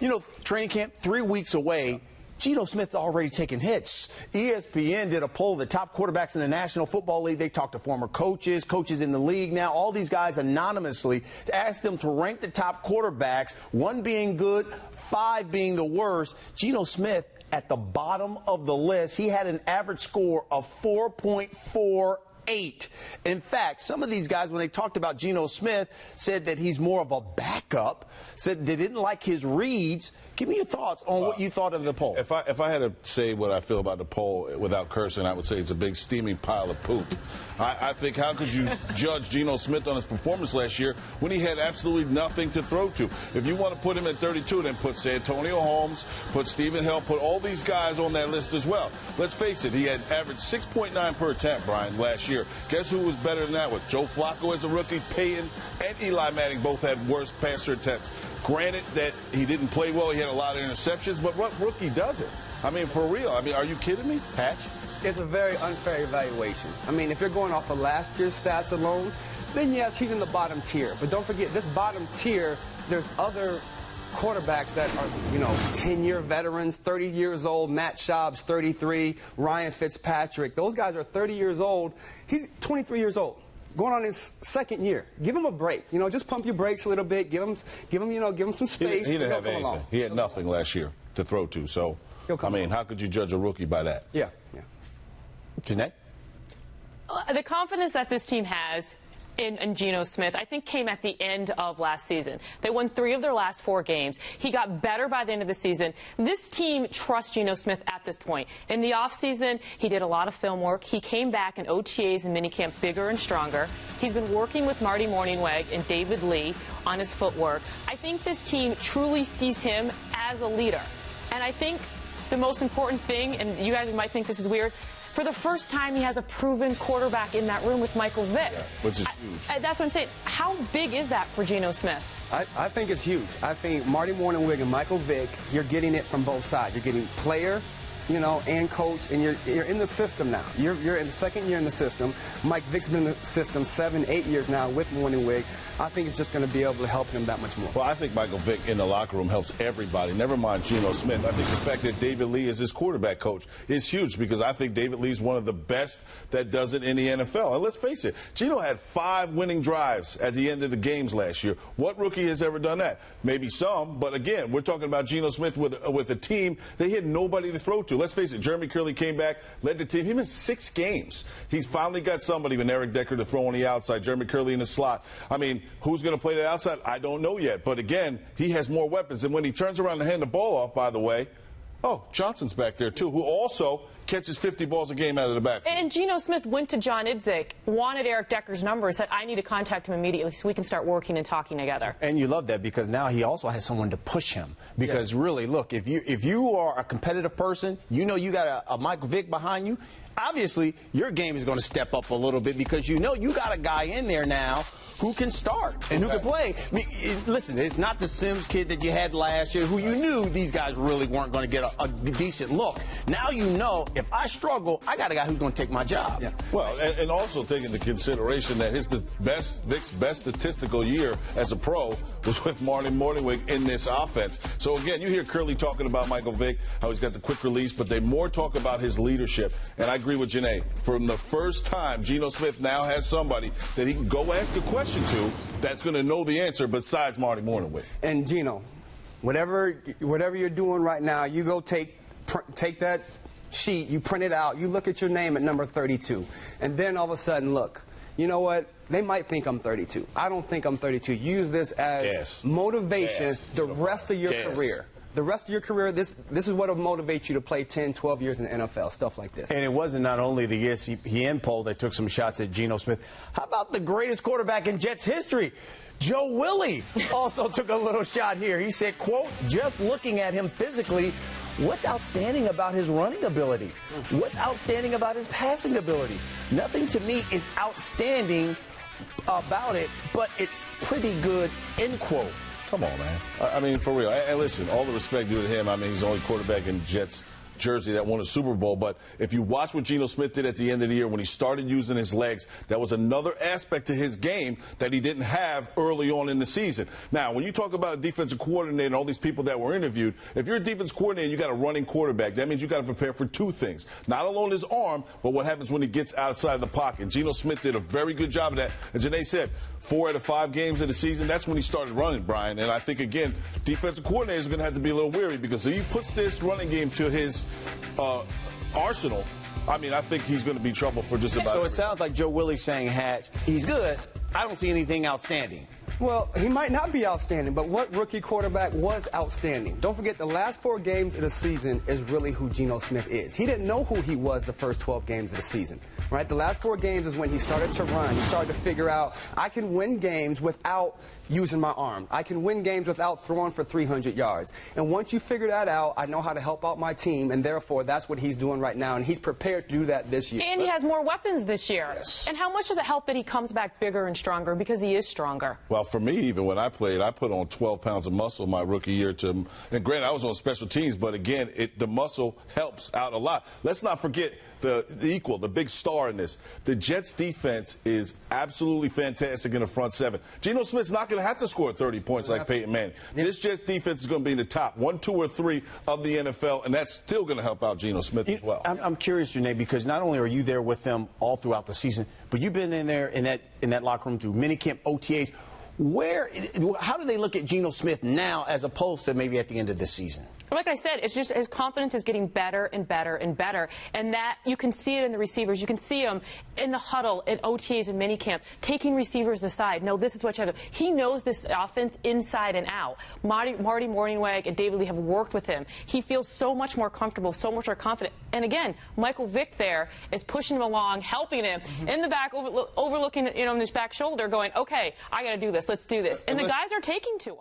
You know, training camp 3 weeks away. Geno Smith already taking hits. ESPN did a poll of the top quarterbacks in the National Football League. They talked to former coaches in the league now, all these guys anonymously, asked them to rank the top quarterbacks, 1 being good, 5 being the worst. Geno Smith at the bottom of the list. He had an average score of 4.48. In fact, some of these guys, when they talked about Geno Smith, said that he's more of a backup, said they didn't like his reads. Give me your thoughts on what you thought of the poll. If I had to say what I feel about the poll without cursing, I would say it's a big steaming pile of poop. I think how could you judge Geno Smith on his performance last year when he had absolutely nothing to throw to? If you want to put him at 32, then put Santonio Holmes, put Stephen Hill, put all these guys on that list as well. Let's face it, he had averaged 6.9 per attempt, Brian, last year. Guess who was better than that with Joe Flacco as a rookie? Peyton and Eli Manning both had worse passer attempts. Granted that he didn't play well, he had a lot of interceptions, but what rookie does it? I mean, for real. I mean, are you kidding me, Patch? It's a very unfair evaluation. I mean, if you're going off of last year's stats alone, then yes, he's in the bottom tier. But don't forget, this bottom tier, there's other quarterbacks that are, 10-year veterans, 30 years old. Matt Schaub's 33, Ryan Fitzpatrick. Those guys are 30 years old. He's 23 years old. Going on his second year. Give him a break. Just pump your brakes a little bit. Give him some space. He didn't have anything. He had nothing last year to throw to. So, I mean, how could you judge a rookie by that? Yeah. Jeanette? The confidence that this team has in Geno Smith, I think, came at the end of last season. They won 3 of their last 4 games. He got better by the end of the season. This team trusts Geno Smith at this point. In the offseason, he did a lot of film work. He came back in OTAs and minicamp bigger and stronger. He's been working with Marty Mornhinweg and David Lee on his footwork. I think this team truly sees him as a leader. And I think the most important thing, and you guys might think this is weird, for the first time, he has a proven quarterback in that room with Michael Vick. Yeah, which is huge. That's what I'm saying. How big is that for Geno Smith? I think it's huge. I think Marty Mornhinweg and Michael Vick, you're getting it from both sides. You're getting player, and coach, and you're in the system now. You're in the second year in the system. Mike Vick's been in the system 7, 8 years now with Mornhinweg. I think it's just going to be able to help him that much more. Well, I think Michael Vick in the locker room helps everybody. Never mind Geno Smith. I think the fact that David Lee is his quarterback coach is huge because I think David Lee is one of the best that does it in the NFL. And let's face it, Geno had 5 winning drives at the end of the games last year. What rookie has ever done that? Maybe some, but again, we're talking about Geno Smith with a team they had nobody to throw to. Let's face it, Jeremy Curley came back, led the team. He missed 6 games. He's finally got somebody with Eric Decker to throw on the outside, Jeremy Curley in the slot. I mean, who's going to play that outside? I don't know yet. But again, he has more weapons. And when he turns around and hand the ball off, by the way, Johnson's back there too, who also catches 50 balls a game out of the backfield. And Geno Smith went to John Idzik, wanted Eric Decker's number, and said, I need to contact him immediately so we can start working and talking together. And you love that because now he also has someone to push him. Because really, look, if you are a competitive person, you got a Michael Vick behind you, obviously your game is going to step up a little bit because you got a guy in there now who can start and who can play. I mean, listen, it's not the Sims kid that you had last year who you knew these guys really weren't going to get a decent look. Now if I struggle, I got a guy who's going to take my job. Yeah. Well, and also take into consideration that Vick's best statistical year as a pro was with Marty Mornhinweg in this offense. So again, you hear Curley talking about Michael Vick, how he's got the quick release, but they more talk about his leadership. And I agree with Janae. From the first time, Geno Smith now has somebody that he can go ask a question to that's going to know the answer besides Marty Mornhinweg. And Geno, whatever you're doing right now, you go take that sheet, you print it out, you look at your name at number 32, and then all of a sudden, look, you know what? They might think I'm 32. I don't think I'm 32. Use this as motivation the rest of your career. The rest of your career, this is what will motivate you to play 10, 12 years in the NFL, stuff like this. And it wasn't not only the ESPN poll that took some shots at Geno Smith. How about the greatest quarterback in Jets history? Joe Willie also took a little shot here. He said, quote, just looking at him physically, what's outstanding about his running ability? What's outstanding about his passing ability? Nothing to me is outstanding about it, but it's pretty good, end quote. Come on, man. I mean, for real. And listen, all the respect due to him. I mean, he's the only quarterback in Jets jersey that won a Super Bowl. But if you watch what Geno Smith did at the end of the year when he started using his legs, that was another aspect to his game that he didn't have early on in the season. Now, when you talk about a defensive coordinator and all these people that were interviewed, if you're a defense coordinator and you got a running quarterback, that means you got to prepare for two things. Not alone his arm, but what happens when he gets outside of the pocket. Geno Smith did a very good job of that. And Janae said, 4 out of 5 games of the season, that's when he started running, Brian. And I think, again, defensive coordinators are going to have to be a little weary because if he puts this running game to his arsenal, I mean, I think he's going to be trouble for just about So it sounds like Joe Willie's saying, Hatch, he's good. I don't see anything outstanding. Well, he might not be outstanding, but what rookie quarterback was outstanding? Don't forget, the last 4 games of the season is really who Geno Smith is. He didn't know who he was the first 12 games of the season, right? The last 4 games is when he started to run. He started to figure out, I can win games without using my arm. I can win games without throwing for 300 yards. And once you figure that out, I know how to help out my team, and therefore that's what he's doing right now, and he's prepared to do that this year. And he has more weapons this year. Yes. And how much does it help that he comes back bigger and stronger because he is stronger? Well, for me, even when I played, I put on 12 pounds of muscle my rookie year. And granted, I was on special teams, but again, the muscle helps out a lot. Let's not forget the big star in this. The Jets defense is absolutely fantastic in the front 7. Geno Smith's not going to have to score 30 points like Peyton Manning. This Jets defense is going to be in the top 1, 2, or 3 of the NFL, and that's still going to help out Geno Smith as well. I'm curious, Janae, because not only are you there with them all throughout the season, but you've been in there in that locker room through minicamp, OTAs. How do they look at Geno Smith now as opposed to maybe at the end of this season? Like I said, it's just his confidence is getting better and better and better. And that you can see it in the receivers. You can see him in the huddle, in OTAs and minicamp, taking receivers aside. No, this is what you have to do. He knows this offense inside and out. Marty Mornhinweg and David Lee have worked with him. He feels so much more comfortable, so much more confident. And again, Michael Vick there is pushing him along, helping him in the back, overlooking, in his back shoulder, going, okay, I got to do this. Let's do this. And the guys are taking to him.